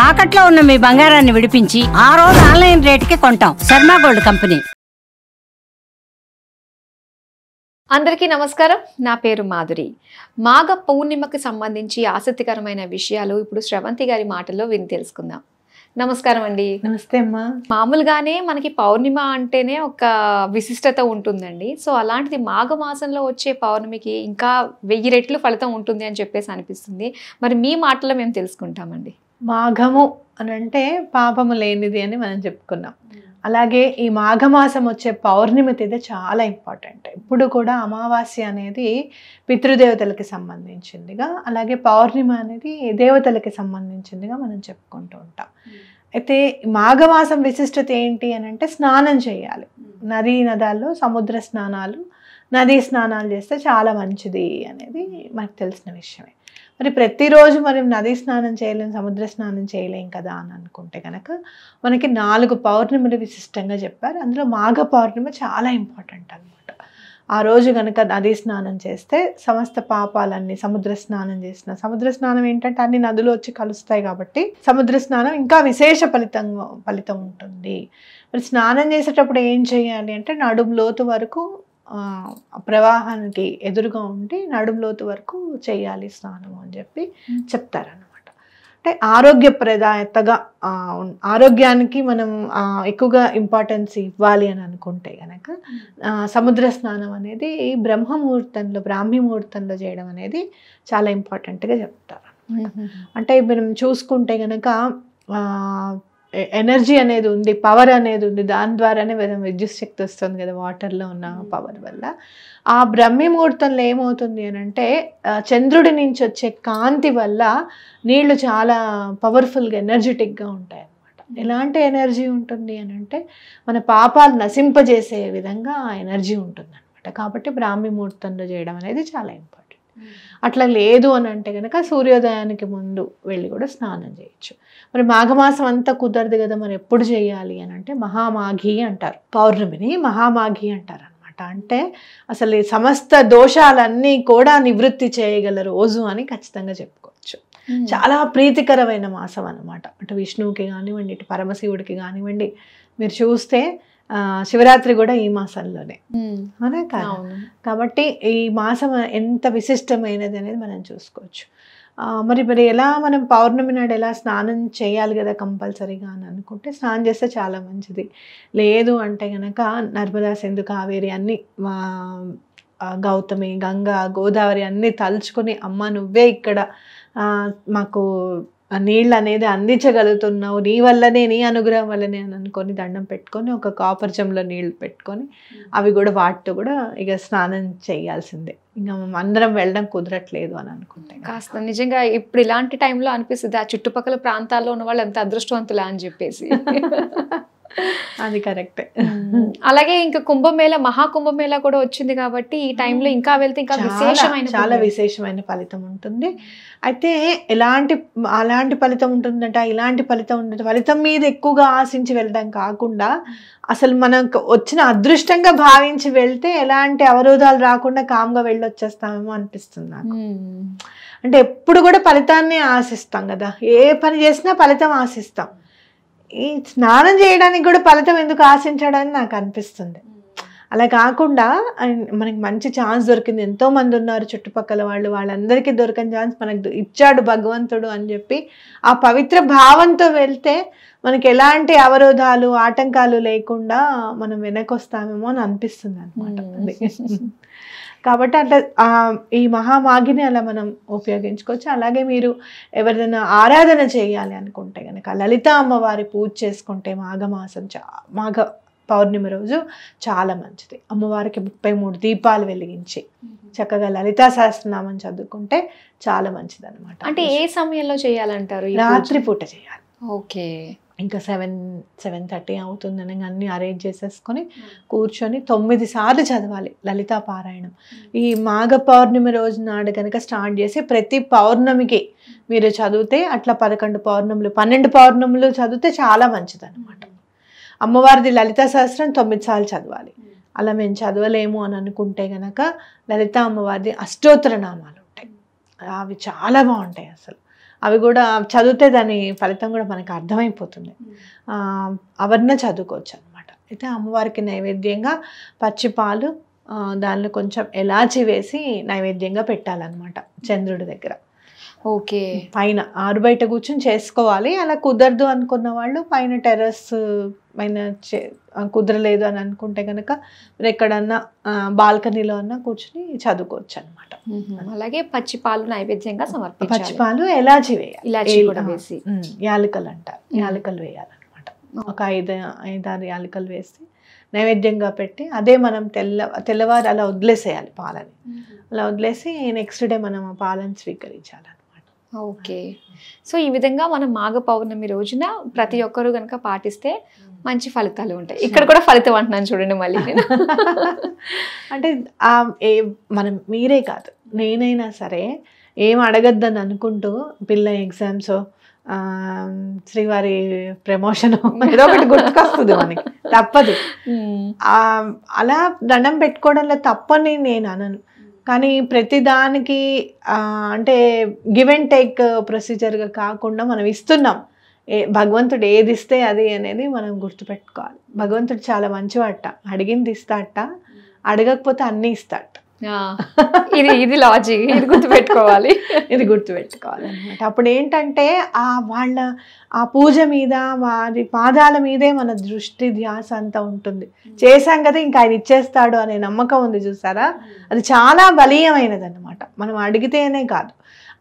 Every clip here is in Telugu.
తాకట్లో ఉన్న మీ బంగారాన్ని విడిపించి ఆ రోజు ఆన్లైన్ రేటుకి కొంటాం. Sharma gold company. అందరికీ నమస్కారం. నా పేరు మాధురి. మాఘ పౌర్ణిమకి సంబంధించి ఆసక్తికరమైన విషయాలు ఇప్పుడు శ్రవంతి గారి మాటల్లో విని తెలుసుకుందాం. నమస్కారం అండి. నమస్తే అమ్మా. మామూలుగానే మనకి పౌర్ణిమ అంటేనే ఒక విశిష్టత ఉంటుందండి. సో అలాంటిది మాఘ మాసంలో వచ్చే పౌర్ణమికి ఇంకా 1000 రెట్లు ఫలితం ఉంటుంది అని చెప్పేసి అనిపిస్తుంది. మరి మీ మాటల్లో మేము తెలుసుకుంటామండి. మాఘము అని అంటే పాపము లేనిది అని మనం చెప్పుకున్నాం. అలాగే ఈ మాఘమాసం వచ్చే పౌర్ణమి తిథి చాలా ఇంపార్టెంట్. ఇప్పుడు కూడా అమావాస్య అనేది పితృదేవతలకి సంబంధించిందిగా, అలాగే పౌర్ణిమ అనేది దేవతలకి సంబంధించిందిగా మనం చెప్పుకుంటూ ఉంటాం. అయితే మాఘమాసం విశిష్టత ఏంటి అని అంటే స్నానం చేయాలి. నదీ నదాల్లో సముద్ర స్నానాలు, నదీ స్నానాలు చేస్తే చాలా మంచిది అనేది మనకు తెలిసిన విషయమే. మరి ప్రతిరోజు మనం నదీ స్నానం చేయలేం, సముద్ర స్నానం చేయలేం కదా అని అనుకుంటే కనుక మనకి 4 పౌర్ణిమలు విశిష్టంగా చెప్పారు. అందులో మాఘ పౌర్ణిమ చాలా ఇంపార్టెంట్ అనమాట. ఆ రోజు కనుక నదీ స్నానం చేస్తే సమస్త పాపాలన్నీ, సముద్ర స్నానం చేసిన, సముద్ర స్నానం ఏంటంటే అన్ని నదులు వచ్చి కలుస్తాయి కాబట్టి సముద్ర స్నానం ఇంకా విశేష ఫలితం ఉంటుంది. మరి స్నానం చేసేటప్పుడు ఏం చేయాలి అంటే నడుము లోతు వరకు ప్రవాహానికి ఎదురుగా ఉండి నడుము లోతు వరకు చేయాలి స్నానం అని చెప్పి చెప్తారనమాట. అంటే ఆరోగ్యప్రదాయతగా ఆరోగ్యానికి మనం ఎక్కువగా ఇంపార్టెన్స్ ఇవ్వాలి అని అనుకుంటే కనుక సముద్ర స్నానం అనేది బ్రాహ్మీ ముహూర్తంలో చేయడం అనేది చాలా ఇంపార్టెంట్గా చెప్తారు. అంటే మనం చూసుకుంటే కనుక ఎనర్జీ అనేది ఉంది, పవర్ అనేది ఉంది, దాని ద్వారానే విద్యుత్ శక్తి వస్తుంది కదా వాటర్లో ఉన్న పవర్ వల్ల. ఆ బ్రహ్మీ ముహూర్తంలో ఏమవుతుంది అని అంటే చంద్రుడి నుంచి వచ్చే కాంతి వల్ల నీళ్లు చాలా పవర్ఫుల్గా ఎనర్జెటిక్గా ఉంటాయి అన్నమాట. ఎలాంటి ఎనర్జీ ఉంటుంది అని అంటే మన పాపాలు నశింపజేసే విధంగా ఆ ఎనర్జీ ఉంటుంది అనమాట. కాబట్టి బ్రాహ్మీ ముహూర్తంలో చేయడం అనేది చాలా ఇంపార్టెంట్. అట్లా లేదు అని అంటే కనుక సూర్యోదయానికి ముందు వెళ్ళి కూడా స్నానం చేయొచ్చు. మరి మాఘమాసం అంతా కుదరదు కదా, మరి ఎప్పుడు చేయాలి అని అంటే మహామాఘి అంటారు. పౌర్ణమిని మహామాఘి అంటారు అనమాట. అంటే అసలు సమస్త దోషాలన్నీ కూడా నివృత్తి చేయగల రోజు అని ఖచ్చితంగా చెప్పుకోవచ్చు. చాలా ప్రీతికరమైన మాసం అనమాట. అటు విష్ణువుకి కానివ్వండి, ఇటు పరమశివుడికి కానివ్వండి. మీరు చూస్తే శివరాత్రి కూడా ఈ మాసంలోనే, అవునా కాదా? కాబట్టి ఈ మాసం ఎంత విశిష్టమైనది అనేది మనం చూసుకోవచ్చు. మరి ఎలా మనం పౌర్ణమి నాడు ఎలా స్నానం చేయాలి కదా కంపల్సరీగా అని అనుకుంటే స్నానం చేస్తే చాలా మంచిది. లేదు అంటే కనుక నర్మదా, సింధు, కావేరి అన్నీ, గౌతమి, గంగా, గోదావరి అన్నీ తలుచుకొని అమ్మ నువ్వే ఇక్కడ మాకు నీళ్ళు అనేది అందించగలుగుతున్నావు, నీ వల్లనే, నీ అనుగ్రహం వల్లనే అని అనుకొని దండం పెట్టుకొని ఒక కాపర్ చెంబులో నీళ్ళు పెట్టుకొని అవి కూడా వాటితో కూడా ఇక స్నానం చేయాల్సిందే. ఇంకా అందరం వెళ్ళడం కుదరట్లేదు అని అనుకుంటే కాస్త నిజంగా ఇప్పుడు ఇలాంటి టైంలో అనిపిస్తుంది ఆ చుట్టుపక్కల ప్రాంతాల్లో ఉన్న వాళ్ళు ఎంత అదృష్టవంతులా అని చెప్పేసి. అది కరెక్టే. అలాగే ఇంకా కుంభమేళ, మహాకుంభమేళ కూడా వచ్చింది కాబట్టి ఈ టైంలో ఇంకా వెళ్తే ఇంకా చాలా విశేషమైన ఫలితం ఉంటుంది. అయితే అలాంటి ఫలితం ఉంటుందంట, ఇలాంటి ఫలితం ఉంటుంది. ఫలితం మీద ఎక్కువగా ఆశించి వెళ్ళడం కాకుండా అసలు మనకు వచ్చిన అదృష్టంగా భావించి వెళ్తే ఎలాంటి అవరోధాలు రాకుండా కామ్గా వెళ్ళొచ్చేస్తామేమో అనిపిస్తుంది నాకు. అంటే ఎప్పుడు కూడా ఫలితాన్ని ఆశిస్తాం కదా, ఏ పని చేసినా ఫలితం ఆశిస్తాం. ఈ స్నానం చేయడానికి కూడా ఫలితం ఎందుకు ఆశించడానికి నాకు అనిపిస్తుంది. అలా కాకుండా మనకి మంచి ఛాన్స్ దొరికింది, ఎంతో మంది ఉన్నారు చుట్టుపక్కల వాళ్ళు, వాళ్ళందరికీ దొరకని ఛాన్స్ మనకు ఇచ్చాడు భగవంతుడు అని చెప్పి ఆ పవిత్ర భావంతో వెళ్తే మనకి ఎలాంటి అవరోధాలు, ఆటంకాలు లేకుండా మనం వెనకొస్తామేమో అని అనిపిస్తుంది అనమాట. కాబట్టి అట్లా ఈ మహామాఘిని అలా మనం ఉపయోగించుకోవచ్చు. అలాగే మీరు ఎవరిదైనా ఆరాధన చేయాలి అనుకుంటే కనుక లలిత అమ్మవారి పూజ చేసుకుంటే మాఘ పౌర్ణమి రోజు చాలా మంచిది. అమ్మవారికి 33 దీపాలు వెలిగించి చక్కగా లలితా సహస్రనామం చదువుకుంటే చాలా మంచిది అనమాట. అంటే ఏ సమయంలో చేయాలంటారు? రాత్రి పూట చేయాలి. ఓకే. ఇంకా 7:30 అవుతుందని అన్నీ అరేంజ్ చేసేసుకొని కూర్చొని 9 సార్లు చదవాలి లలితా పారాయణం. ఈ మాఘ పౌర్ణమి రోజు నాడు కనుక స్టార్ట్ చేసి ప్రతి పౌర్ణమికి మీరు చదివితే అట్లా 11 పౌర్ణములు, 12 పౌర్ణములు చదివితే చాలా మంచిది అనమాట. అమ్మవారిది లలితా సహస్రం 9 సార్లు చదవాలి. అలా మేము చదవలేము అని అనుకుంటే కనుక లలిత అమ్మవారిది అష్టోత్తర నామాలు ఉంటాయి, అవి చాలా బాగుంటాయి. అసలు అవి కూడా చదివితే దాని ఫలితం కూడా మనకు అర్థమైపోతుంది. అవన్నీ చదువుకోవచ్చు అనమాట. అయితే అమ్మవారికి నైవేద్యంగా పచ్చి పాలు, దానిలో కొంచెం ఎలాచి వేసి నైవేద్యంగా పెట్టాలన్నమాట చంద్రుడి దగ్గర. ఓకే. పైన ఆరు బయట కూర్చొని చేసుకోవాలి. అలా కుదరదు అనుకున్న వాళ్ళు పైన టెర్రస్ పైన కుదరలేదు అని అనుకుంటే కనుక మీరు ఎక్కడన్నా బాల్కనీలో అన్నా కూర్చుని చదువుకోవచ్చు అనమాట. అలాగే పచ్చి పాలు నైవేద్యంగా సమర్పించాలి. పచ్చి పాలు ఎలాచి వేయాలి, ఇలాచి కూడా వేసి, యాలకలు అంటారు, యాలకలు వేయాలన్నమాట. ఒక 5-6 యాలకలు వేసి నైవేద్యంగా పెట్టి అదే మనం తెల్లవారు అలా వదిలేసేయాలి పాలని. అలా వదిలేసి నెక్స్ట్ డే మనం ఆ పాలను స్వీకరించాలన్నమాట. ఓకే. సో ఈ విధంగా మనం మాఘ పౌర్ణమి రోజున ప్రతి ఒక్కరు కనుక పాటిస్తే మంచి ఫలితాలు ఉంటాయి. ఇక్కడ కూడా ఫలితం అంటున్నాను చూడండి మళ్ళీ నేను. అంటే మనం మీరే కాదు, నేనైనా సరే ఏం అడగద్దని అనుకుంటూ పిల్ల ఎగ్జామ్స్, శ్రీవారి ప్రమోషన్ ఏదో ఒకటి గుర్తుకొస్తుంది మనకి, తప్పదు. అలా దండం పెట్టుకోవడంలో తప్పని నేను అనను. కానీ ప్రతిదానికి అంటే గివ్ అండ్ టేక్ ప్రొసీజర్గా కాకుండా మనం ఇస్తున్నాం. భగవంతుడు ఏది ఇస్తే అది అనేది మనం గుర్తుపెట్టుకోవాలి. భగవంతుడు చాలా మంచివాట, అడిగింది ఇస్తాట, అడగకపోతే అన్నీ ఇస్తాట. ఇది లాజిక్, ఇది గుర్తుపెట్టుకోవాలి. ఇది గుర్తుపెట్టుకోవాలి అనమాట. అప్పుడు ఏంటంటే వాళ్ళ ఆ పూజ మీద, వారి పాదాల మీదే మన దృష్టి ధ్యాస అంతా ఉంటుంది. చేశాం కదా ఇంకా ఆయన ఇచ్చేస్తాడు అనే నమ్మకం ఉంది చూసారా, అది చాలా బలీయమైనది అనమాట. మనం అడిగితేనే కాదు,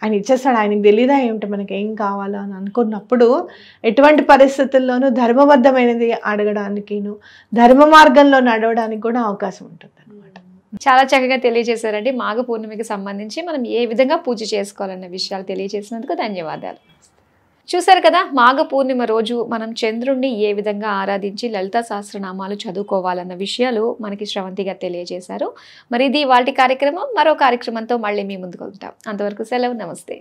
ఆయన ఇచ్చేస్తాడు. ఆయనకి తెలీదా ఏమిటి మనకి ఏం కావాలో అని అనుకున్నప్పుడు ఎటువంటి పరిస్థితుల్లోనూ ధర్మబద్ధమైనది అడగడానికిను ధర్మ మార్గంలో నడవడానికి కూడా అవకాశం ఉంటుంది అనమాట. చాలా చక్కగా తెలియజేశారండి. మాఘ పూర్ణిమకి సంబంధించి మనం ఏ విధంగా పూజ చేసుకోవాలన్న విషయాలు తెలియజేసినందుకు ధన్యవాదాలు. చూసారు కదా, మాఘ పూర్ణిమ రోజు మనం చంద్రుణ్ణి ఏ విధంగా ఆరాధించి లలితా సహస్రనామాలు చదువుకోవాలన్న విషయాలు మనకి శ్రవంతి గారు తెలియజేశారు. మరి ఇది వాటి కార్యక్రమం. మరో కార్యక్రమంతో మళ్ళీ మీ ముందుకు ఉంటాం. అంతవరకు సెలవు, నమస్తే.